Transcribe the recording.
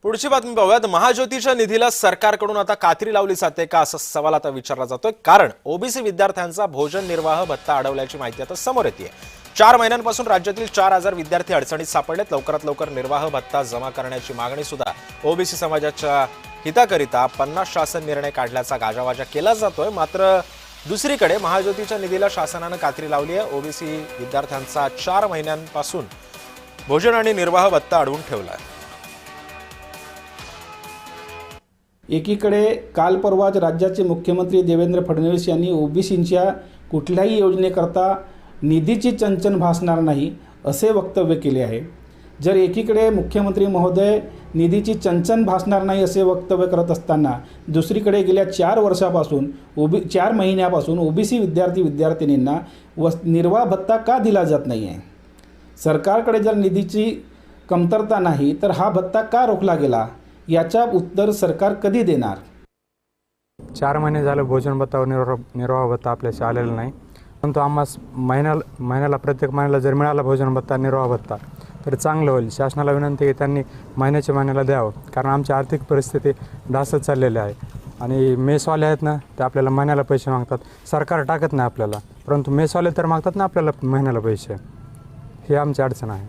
पुढची बातमी पाहूयात। महाज्योतीच्या निधीला सरकारकडून आता कात्री लावली जाते का असा सवाल आता विचारला जातोय, कारण ओबीसी विद्यार्थ्यांचा भोजन निर्वाह भत्ता अडवल्याची माहिती आता समोर येते। 4 महिन्यांपासून राज्यातील 4000 विद्यार्थी अडचणीत सापडलेत। लवकरात लवकर निर्वाह भत्ता जमा करण्याची मागणी सुद्धा ओबीसी समाजाच्या हिताकरिता 50 शासन निर्णय काढल्याचा गाजावाजा केला जातोय। मात्र दुसरीकडे महाज्योतीच्या निधीला शासनाने कात्री लावली आहे। ओबीसी विद्यार्थ्यांचा 4 महिन्यांपासून भोजन आणि निर्वाह भत्ता अडवून ठेवला आहे। एकीकडे काल परवाच राज्याचे मुख्यमंत्री देवेंद्र फडणवीस यांनी ओबीसींच्या कुठल्याही योजनेकरता निधीची चंचन भासणार नाही असे वक्तव्य केले आहे। जर एकीकडे मुख्यमंत्री महोदय निधीची चंचन भासणार नाही असे वक्तव्य करत असताना दुसरीकडे गेल्या 4 महिन्यापासून ओबीसी विद्यार्थिनींना निर्वाह भत्ता का दिला जात नाही आहे? सरकारकडे जर निधीची कमतरता नाही तर हा भत्ता का रोखला गेला, याचा उत्तर सरकार कधी देणार? 4 महिने झाले भोजन भत्ता व निर्वाह भत्ता आपल्याशी आलेला नाही, परंतु आम्हास महिन्याला प्रत्येक महिन्याला जर मिळाला भोजन भत्ता निर्वाह भत्ता तर चांगलं होईल। शासनाला विनंती आहे की त्यांनी महिन्याला द्यावं, कारण आमची आर्थिक परिस्थिती ढासळत चाललेली आहे आणि मेसवाले आहेत ना, ते आपल्याला महिन्याला पैसे मागतात। सरकार टाकत नाही आपल्याला, परंतु मेसवाले तर मागतात ना आपल्याला महिन्याला पैसे। ही आमची अडचण आहे।